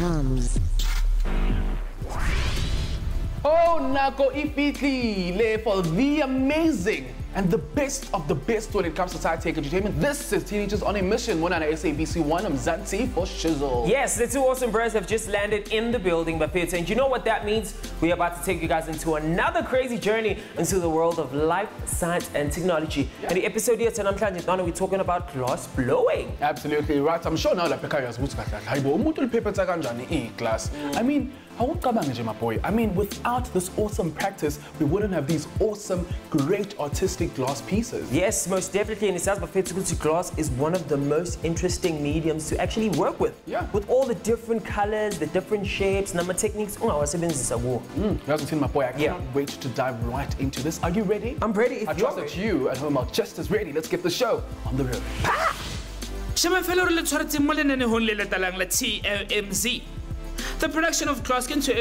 TOMz. Oh, Nako Ifitlile for the amazing and the best of the best when it comes to sci-tech entertainment. This is Teenagers on a Mission. One on SABC 1. I'm Zanti for Shizzle. Yes, the two awesome bros have just landed in the building, Bafeta. And you know what that means? We're about to take you guys into another crazy journey into the world of life, science, and technology. Yeah. And the episode here tonight, we're talking about glass blowing. Absolutely right. I'm sure now that Pekayas would glass. I mean, my boy. I mean, without this awesome practice, we wouldn't have these awesome, great artistic glass pieces. Yes, most definitely. And it sounds like glass is one of the most interesting mediums to actually work with. Yeah. With all the different colors, the different shapes, number techniques. My boy, I cannot wait to dive right into this. Are you ready? I'm ready. I trust that you at home are just as ready. Let's get the show on the road. TOMz. The production of glass into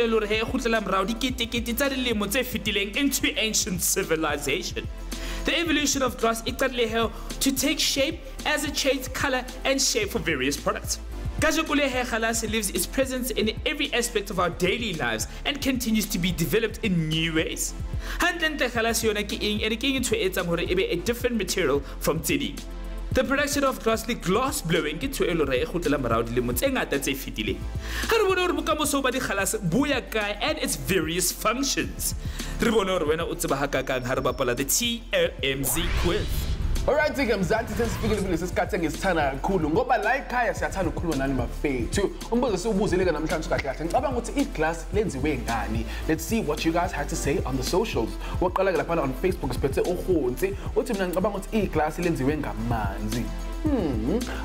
ancient civilization. The evolution of glass to take shape as it changes color and shape for various products. Glass lives its presence in every aspect of our daily lives and continues to be developed in new ways. A different material from today. The production of glass blowing and its various functions. The TOMz quiz. Alright, Mzanti sesifikile lesikhathi ngisithanda kakhulu ngoba la ekhaya siyathanda ukukhuluma nani bafethu. Umbuzo siwubuzile namhlanje kahle kahle. Ngicabanga ukuthi iglass lenziwe ngani. Let's see what you guys had to say on the socials. Waqala lapha on Facebook siphethe uHonsi uthi mina ngicabanga ukuthi iglass lenziwe ngamanzi.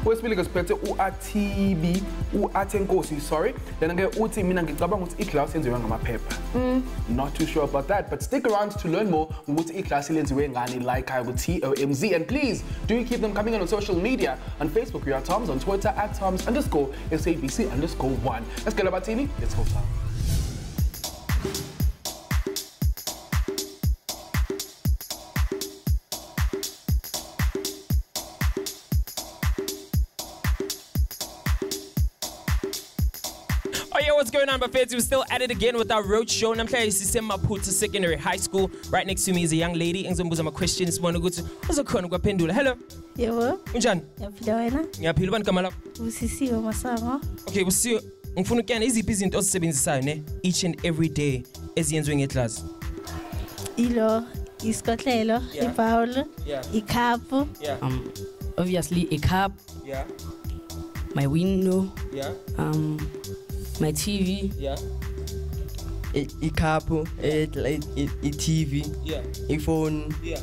Wesibili siphethe uATB uAthenkosi, sorry. Then ke uthi mina ngicabanga ukuthi iglass yenziwe ngamaphepha. Not too sure about that, but stick around to learn more ukuthi iglass lenziwe ngani like I with TOMz. And please do keep them coming in on social media. On Facebook we are TOMz, on Twitter at TOMz_SABC_1. Let's get about TV. Let's go now. Oh yeah, what's going on, Buffets? We're still at it again with our road show. I'm playing Maputo Secondary High School. Right next to me is a young lady. Ngizombuza ama questions. Hello. Yebo. Unjani? Ngiyaphila wena? Ngiyaphila bani igama lakho? Usisiwe Masango. Okay, Usisiwe. Ngifuna ukuyana iziphi izinto ozisebenzisayo ne each and every day eziyenziwe ngeglass. Ilo, iskotlelo, ibowl, icup. Obviously a cup. Yeah. My window. Yeah. My TV. Yeah. A cup, a TV. Yeah. A phone. Yeah.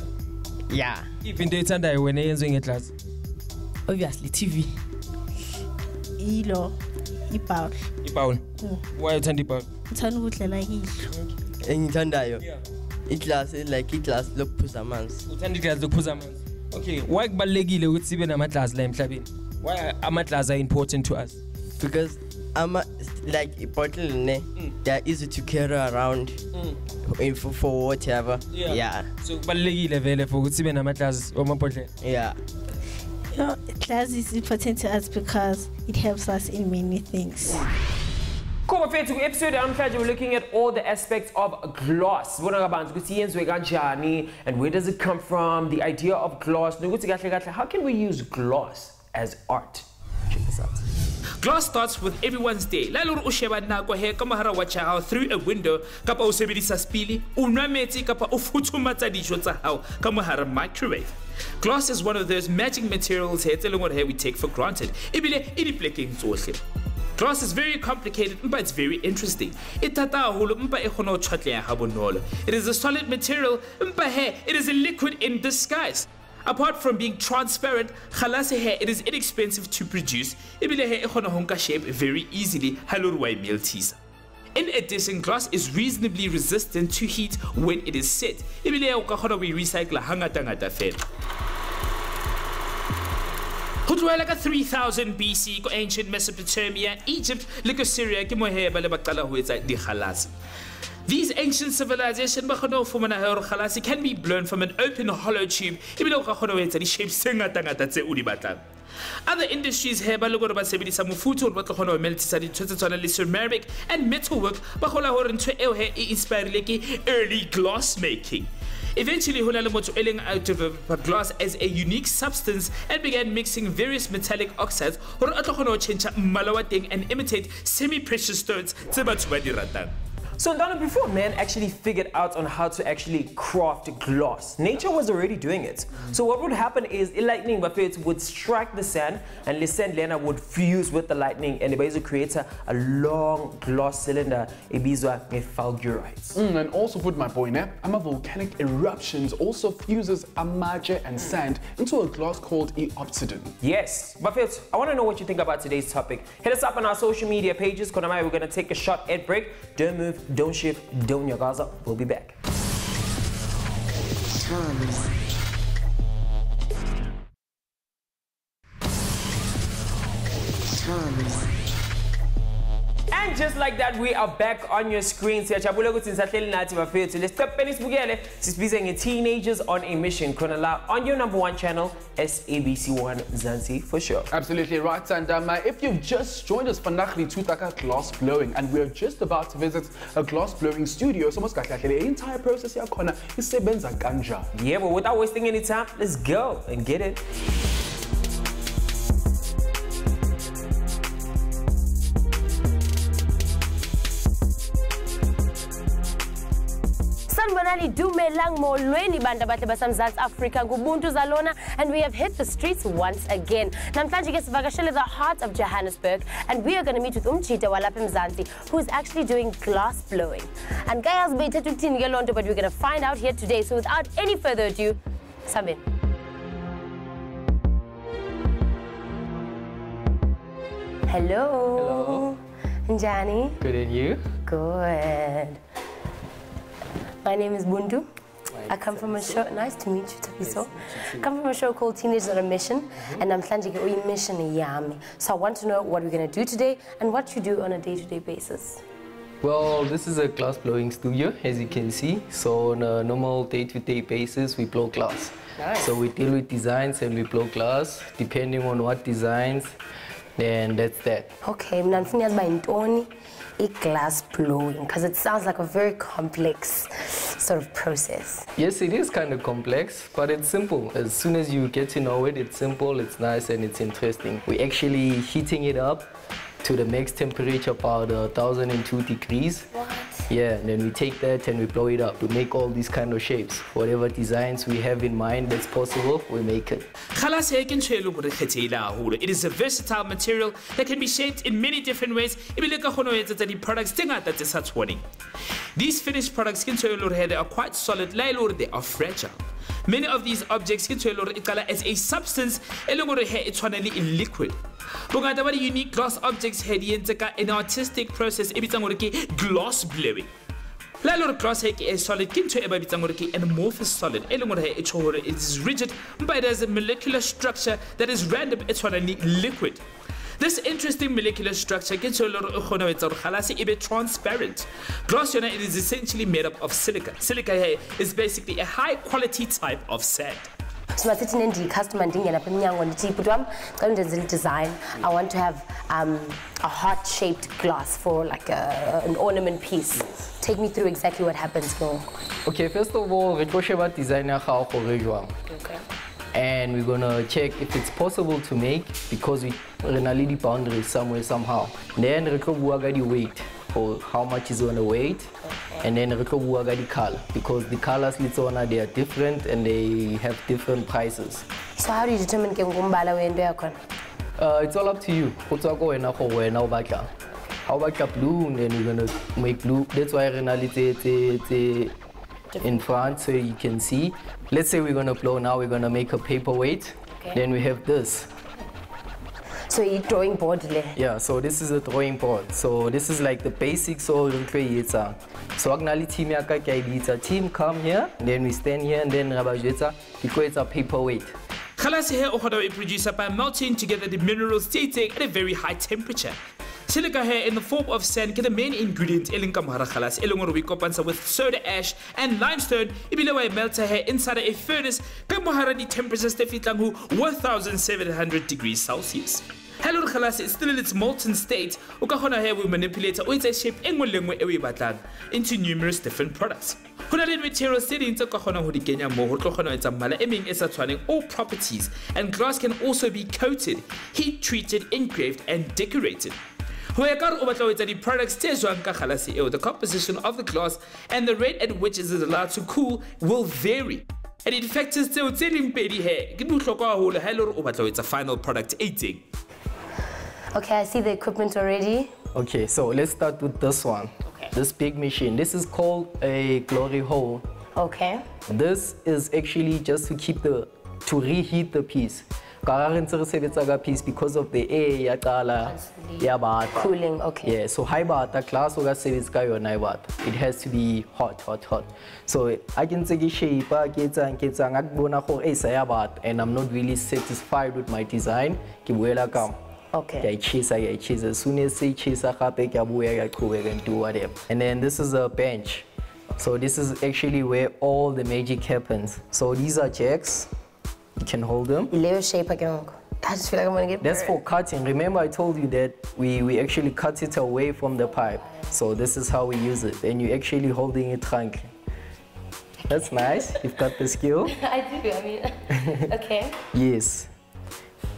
Yeah. Even though it's under when they using it class. Obviously TV. Ilo, ibowl. Ibowl. Why you turn the bowl? Ngithanda ukudlela idlo. Engithandayo. Iglass like iglass lokuphuza amanzi. Uthanda iglass lokuphuza amanzi. Okay, why kubalekile ukuthi sibe namaglass la emhlabeni? Why are amaglass are important to us? Because like a bottle they're easy to carry around for whatever. Yeah. So kubalekile vele for ukuthi sibe namaglass omabhodlela. Yeah. Glass is important to us because it helps us in many things. Cool, to episode we're looking at all the aspects of glass. And where does it come from? The idea of glass. How can we use glass as art? Check this out. Glass starts with everyone's day. Through a window, kapa usebedisa spili, unwa metsi kapa ufuthumata dijo tsa hao ka mohara microwave. Glass is one of those magic materials here we take for granted. Glass is very complicated, but it's very interesting. It is a solid material, it is a liquid in disguise. Apart from being transparent, it is inexpensive to produce. Shape very easily. In addition, glass is reasonably resistant to heat when it is set. We recycle 3000 BC, ancient Mesopotamia, Egypt, Syria, these ancient civilizations can be blown from an open hollow tube. Other industries here ba le gore ba sebedisa mofuta hore ba tlo kgona ho meltisa dintho tse tshwanang le ceramic and metalwork ba kgola hore ntho eo he e inspirile ke early glass making. Eventually, Hulala Moto Elling out of glass as a unique substance and began mixing various metallic oxides or change malawateng and imitate semi-precious stones. So Donna, before man actually figured out on how to actually craft glass, nature was already doing it. So what would happen is lightning would strike the sand and the sand lena would fuse with the lightning and it basically creates a long glass cylinder, fulgurites. And also put my point there, volcanic eruptions also fuses amaje and sand into a glass called obsidian. Yes, Buffett, I want to know what you think about today's topic. Hit us up on our social media pages. Konamai, we're going to take a short ad break. Don't move. Don't shift, don't yagaza. We'll be back. TOMz. And just like that, we are back on your screen. Let's step teenagers on a mission. On your #1 channel, SABC1 Zanzi for sure. Absolutely right. And if you've just joined us for Nakhli Tutaka Glass Blowing, and we're just about to visit a glass blowing studio, so the entire process here is sebenza kanja. Yeah, but without wasting any time, let's go and get it. Dumelang molweni banda bahle basamzantsi Africa ngubuntu zalona, and we have hit the streets once again. Namhlanje ke sivakashele the heart of Johannesburg, and we are going to meet with Umchita walapha eMzansi, who is actually doing glass blowing. And guys, but we're going to find out here today. So without any further ado, Sabin. Hello. Hello. Njani? Good, and you? Good. My name is Bundu. I come from a show. Nice to meet you, Tapiso. I come from a show called Teenagers on a Mission, and I'm planning to get mission yami. So I want to know what we're going to do today and what you do on a day-to-day basis. Well, this is a glass blowing studio, as you can see. So on a normal day-to-day basis, we blow glass. Nice. So we deal with designs and we blow glass, depending on what designs, then that's that. Okay, I'm thinking glass blowing, because it sounds like a very complex sort of process. Yes, it is kind of complex, but it's simple. As soon as you get to know it, it's simple, it's nice, and it's interesting. We're actually heating it up to the max temperature, about 1002 degrees. What? Yeah, and then we take that and we blow it up to make all these kind of shapes. Whatever designs we have in mind that's possible, we make it. It is a versatile material that can be shaped in many different ways. These finished products are quite solid, they are fragile. Many of these objects as a substance in liquid. But unique glass objects an artistic process glass blowing. Glass is solid an amorphous solid. It is rigid, but it has a molecular structure that is random. It's liquid. This interesting molecular structure gets transparent. Glass it is essentially made up of silica. Silica is basically a high quality type of sand. So I sit in the customer and design. I want to have a heart-shaped glass for like an ornament piece. Take me through exactly what happens here. Okay, first of all, we talk about designer how Okay. And we're gonna check if it's possible to make, because we really the boundaries somewhere somehow. Then we go the weight, or how much is on the weight, and then we go the color, because the colors they are different and they have different prices. So how do you determine it's all up to you. How about blue, and then we're gonna make blue. That's why it's in front so you can see. Let's say we're gonna blow now, we're gonna make a paperweight. Okay. Then we have this. So you're drawing board there? Yeah, so this is a drawing board. So this is like the basics of the so team come here, then we stand here, and then it's a paperweight. Khalasi here is produced by melting together the minerals at a very high temperature. Silica hair in the form of sand ke the main ingredient e leng ka mohara kgalase e leng hore we kopantsha with soda ash and limestone ebile wa melta hair inside a furnace ka mohara di temperatures tse fitlang ho 1700 degrees Celsius. Hello kgalase is still in its molten state. O ka khona hair we manipulate o etsa shape engwe lengwe e o e batlang into numerous different products. Hona le materials tse ding tse ka khona ho di kenya mo ho tlo khona ho etsa mmala e meng e sa tshwaneng all properties, and glass can also be coated, heat treated, engraved and decorated. The products the composition of the glass and the rate at which it is allowed to cool will vary. And it factors to the final product 18. Okay, I see the equipment already. Okay, so let's start with this one. Okay. This big machine. This is called a glory hole. Okay. This is actually just to reheat the piece. Piece because of the air cooling. Okay. Yeah, so high bata class it has to be hot. So I can take a shape and I'm not really satisfied with my design. Okay. As soon as I cheese and do whatever. And then this is a bench. So this is actually where all the magic happens. So these are jacks. You can hold them. Shape again. I just feel like I'm gonna get That's for cutting. Remember I told you that we actually cut it away from the pipe. So this is how we use it. And you're actually holding it tranquil. That's nice. You've got the skill. I do, I mean, okay. Yes.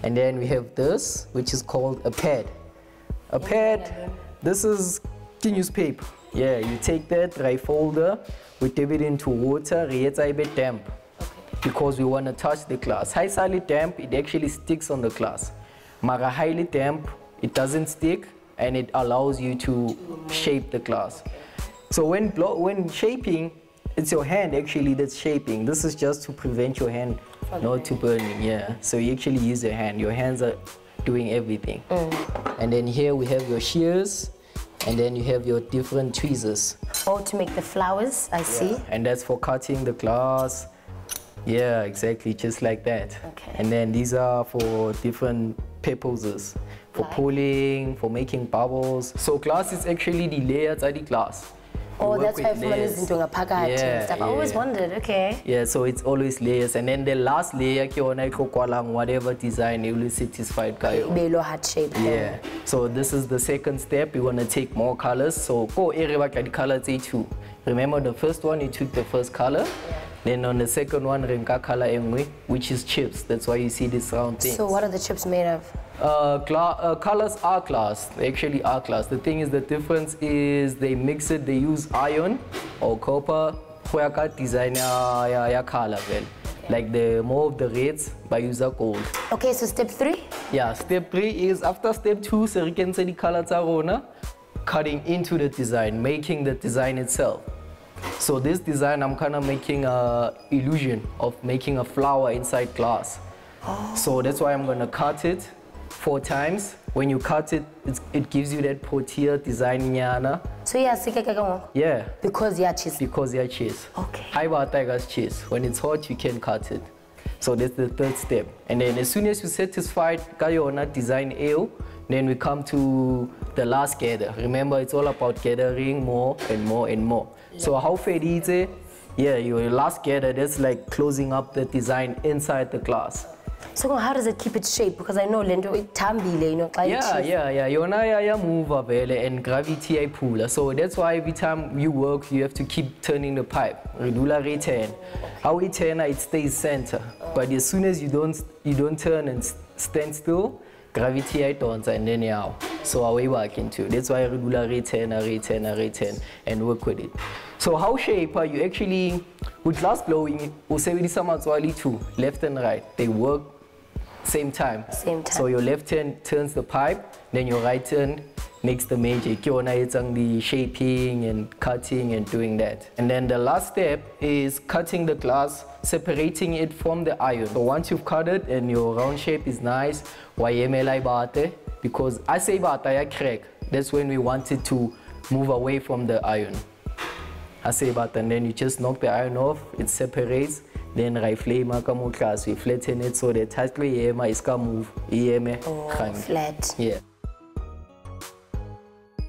And then we have this, which is called a pad. A pad, this is newspaper. Yeah, you take that dry folder, we dip it into water, it's a bit damp. Because we want to touch the glass. Highly damp, it actually sticks on the glass. Mara highly damp, it doesn't stick and it allows you to shape the glass. So when shaping, it's your hand actually that's shaping. This is just to prevent your hand not to burning, yeah. So you actually use your hand. Your hands are doing everything. And then here we have your shears, and then you have your different tweezers. Oh, to make the flowers, I see. And that's for cutting the glass. Yeah, exactly, just like that. Okay. And then these are for different purposes, for pulling, for making bubbles. So glass is actually the layers of the glass. Oh, that's why everyone is doing a package and stuff. I always wondered, okay. Yeah, so it's always layers. And then the last layer, whatever design, you will satisfied. Heart shape. Yeah. So this is the second step. We want to take more colors. So go area the colors too. Remember the first one, you took the first color. Then on the second one, renka color emwe, which is chips. That's why you see this round thing. So what are the chips made of? Colors are glass. They actually are glass. The thing is, the difference is they mix it. They use iron or copper. Design color like the more of the reds by user gold. Okay, so step 3. Yeah, step 3 is after step 2. So you can see the colors are cutting into the design, making the design itself. So this design, I'm kind of making an illusion of making a flower inside glass. So that's why I'm going to cut it 4 times. When you cut it, it gives you that portier design. So Yeah. Because you are cheese. Because you are cheese. Okay. High bar tiger's cheese. When it's hot, you can cut it. So that's the third step. And then as soon as you're satisfied, kayona design ale, then we come to the last gather. Remember, it's all about gathering more and more and more. So how fair is it? Yeah, your last gather, that's like closing up the design inside the glass. So how does it keep its shape? Because I know lento itambile, you know, like yeah. Yona move and gravity I pull. So that's why every time you work, you have to keep turning the pipe. Regular return. How it turn, it stays center. But as soon as you don't turn and stand still, gravity I don't, and then yeah. So I work into. That's why regular return and work with it. So how shape are you actually with glass blowing? Too, left and right. They work same time. So your left hand turns the pipe, then your right hand makes the magic. You're the shaping and cutting and doing that. And then the last step is cutting the glass, separating it from the iron. So once you've cut it and your round shape is nice, because I say bata crack. That's when we want it to move away from the iron. I say bata, and then you just knock the iron off, it separates. Then class, we flatten it so that tightly is move. Flat. Yeah.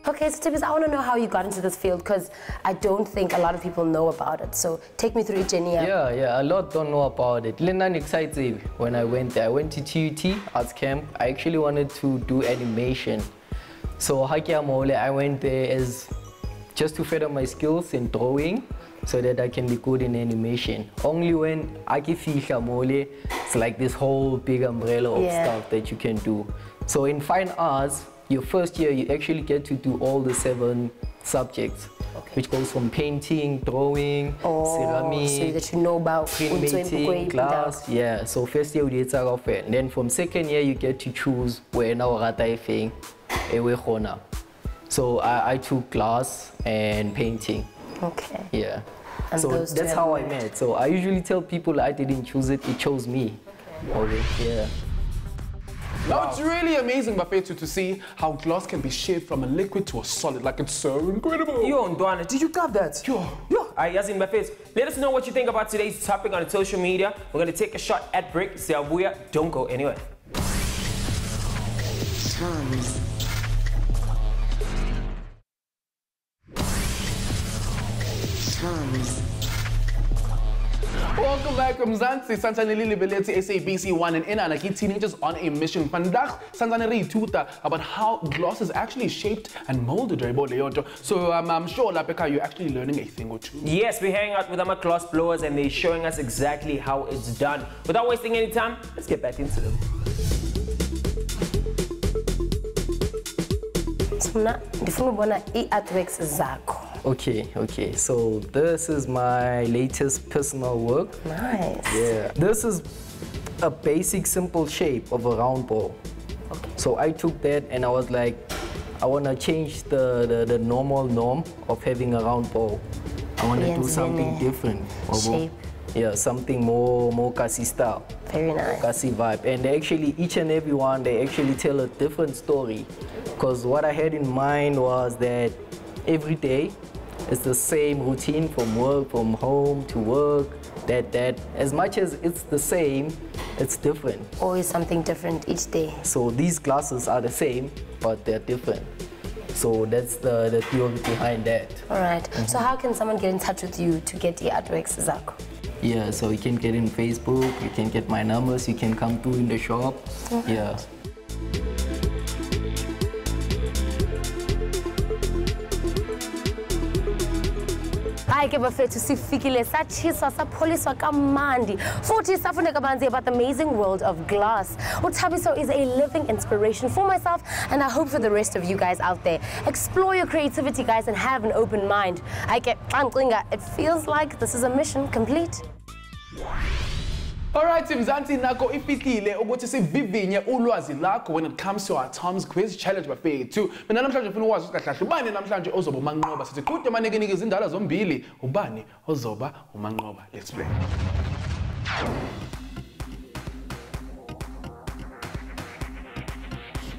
Okay, so TOMz, I want to know how you got into this field because I don't think a lot of people know about it. So take me through it, Jenny. Yeah, a lot don't know about it. Lenan excited when I went there. I went to TUT Arts Camp. I actually wanted to do animation. So I went there as just to further my skills in drawing so that I can be good in animation. Only when it's like this whole big umbrella of stuff that you can do. So in fine arts, your first year, you actually get to do all the 7 subjects, which goes from painting, drawing, ceramic, so that you know about printmaking, glass. Yeah, so first year we did off it. And then from second year, you get to choose where now thing. So I took glass and painting. Okay. Yeah. And so that's how I met. So I usually tell people I didn't choose it, it chose me. Okay. Yeah. Now it's really amazing, Bafetu, to see how glass can be shaped from a liquid to a solid. Like, it's so incredible. Yo, Ndwana, did you grab that? Yo. Alright, Yazin Bafet, let us know what you think about today's topic on social media. We're going to take a shot at break. Siabuya, don't go anywhere. TOMz. Welcome back from Mzansi, Santanelili Beleti, SABC 1 and Inana, teenagers on a mission. Pandak, Santaneri Tuta, about how glass is actually shaped and molded. So I'm sure, Lapeka, you're actually learning a thing or two. Yes, we hang out with our glass blowers and they're showing us exactly how it's done. Without wasting any time, let's get back into them. Okay, so this is my latest personal work. Nice. Yeah, this is a basic simple shape of a round ball. Okay. So I took that and I was like, I want to change the normal norm of having a round ball. I want to do something different. Shape. Yeah, something more Kasi style. Very nice. Kasi vibe. And they actually, each and every one, they actually tell a different story. Because what I had in mind was that every day, it's the same routine from work, from home to work, that as much as it's the same, it's different. Always something different each day. So these classes are the same, but they're different. So that's the theory behind that. All right. So how can someone get in touch with you to get the artworks, Zako? Yeah, so you can get in Facebook, you can get my numbers, you can come through in the shop. Yeah. Hayi ke bafethu sifikile sathiswa sapholiswa kamandi futhi safunda kabanzi about the amazing world of glass. Uthabiso is a living inspiration for myself and I hope for the rest of you guys out there. Explore your creativity, guys, and have an open mind. It feels like this is a mission complete. Alright, Mzansi nako ifikile ukuthi sivivinye ulwazi lakho when it comes to our TOMz quiz challenge bafethu. Mina namhlanje ngifuna ukwazi ukuthi kahle ubani namhlanje ozoba umanqoba. Sithi kude manike nike izindala zombili, ubani ozoba umanqoba. Let's play.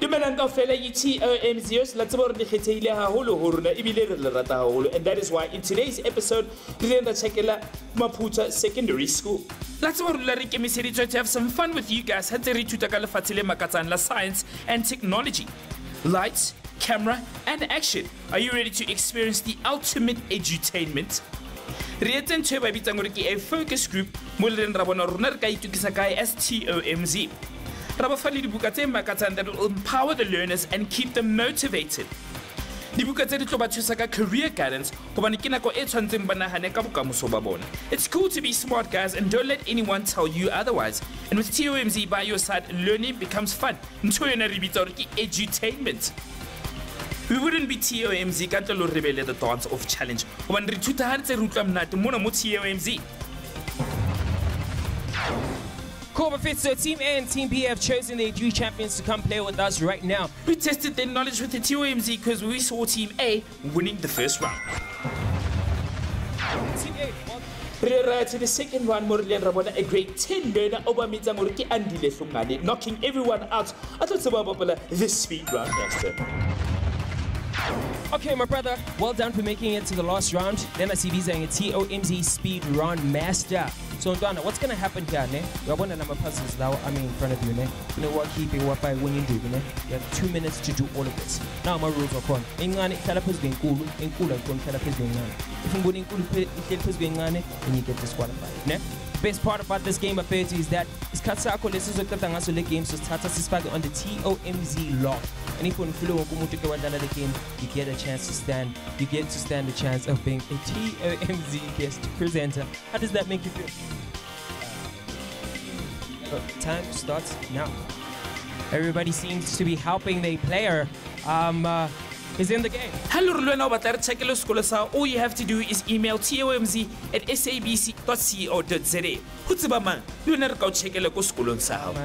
TOMz and that is why in today's episode we're going to check Maputa Secondary School. Let's have some fun with you guys. Science and technology. Lights, camera, and action. Are you ready to experience the ultimate edutainment? A focus group as TOMz. That will empower the learners and keep them motivated. Career guidance. It's cool to be smart, guys, and don't let anyone tell you otherwise. And with TOMz by your side, learning becomes fun. Edutainment. We wouldn't be TOMz can't rebel the dance off challenge. TOMz. Cool, so Team A and Team B have chosen their 3 champions to come play with us right now. We tested their knowledge with the TOMz because we saw Team A winning the first round. Team A, well, to the second one, a grade 10 learner knocking everyone out. I thought about the speed round master. Okay, my brother, well done for making it to the last round. Then I see these are a TOMZ Speed Round Master. So, Donna, what's going to happen here, ne? You're one of the puzzles now, in front of you, ne? You know what, keep it, what by when you do, ne? You have 2 minutes to do all of this. Now, my rules are on. Ingane, Kalapus being cool, and cool, and Kalapus being on. If I'm going to being on it, then you get disqualified, ne? Best part about this game of is that it's Katsako, this is a game, so Tata Sispaga on the TOMZ lock. And if you follow the game, you get a chance to stand. You get to stand the chance of being a TOMZ guest presenter. How does that make you feel? Time starts now. Everybody seems to be helping their player. Is in the game. Hello, all you have to do is email tomz@sabc.co.za.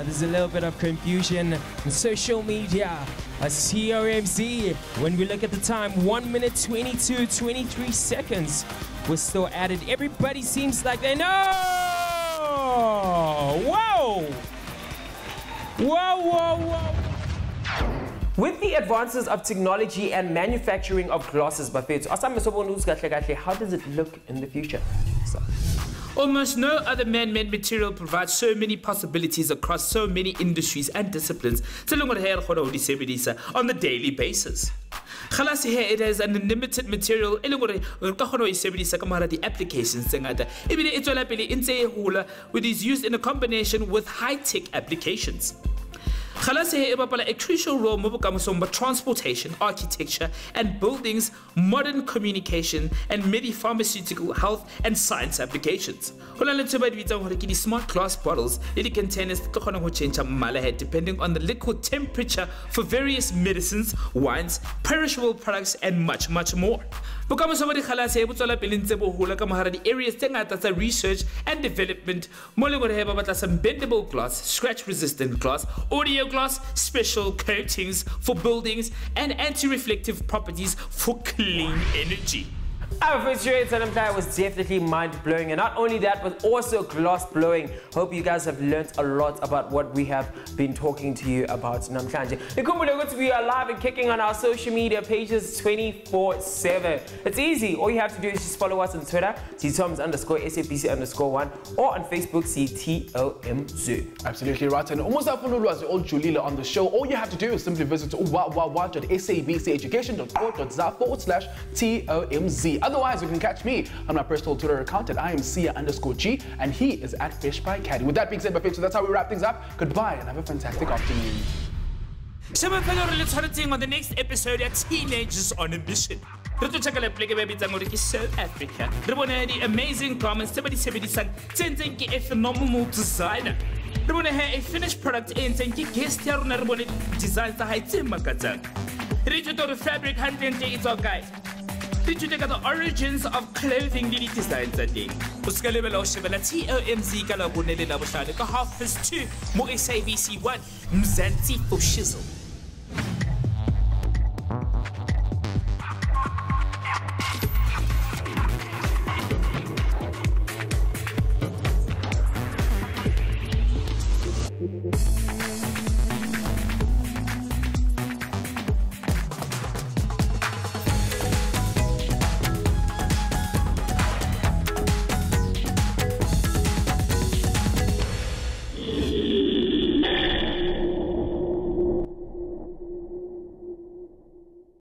There's a little bit of confusion on social media. As TOMZ, when we look at the time, 1 minute 23 seconds was still added. Everybody seems like they know. Whoa! With the advances of technology and manufacturing of glasses, how does it look in the future? Almost no other man-made material provides so many possibilities across so many industries and disciplines on the daily basis. It has an unlimited material the applications it is used in a combination with high-tech applications. A crucial role in transportation, architecture, and buildings, modern communication, and many pharmaceutical, health, and science applications. Smart glass bottles contain depending on the liquid temperature for various medicines, wines, perishable products, and much more. The areas research and development, bendable glass, scratch-resistant glass, audio glass, special coatings for buildings, and anti-reflective properties for clean energy. Our first show that was definitely mind-blowing, and not only that, but also glass-blowing. Hope you guys have learned a lot about what we have been talking to you about namhlanje. We are live and kicking on our social media pages 24/7. It's easy. All you have to do is just follow us on Twitter, TOMz_SABC_1, or on Facebook, TOMz. Absolutely right. And almost all Julila on the show. All you have to do is simply visit www.sabceducation.co.za/TOMZ. Otherwise, you can catch me on my personal Twitter account at IamSia_G, and he is at FishByCaddy. With that being said, so that's how we wrap things up. Goodbye and have a fantastic afternoon. On the next episode of Teenagers on a Mission. South Africa. The amazing garments, phenomenal designer. A finished product in guest designs the fabric hunting is our guide. Did you take the origins of clothing designs that day? TOMZ 2 SABC 1 Mzansi for shizzle.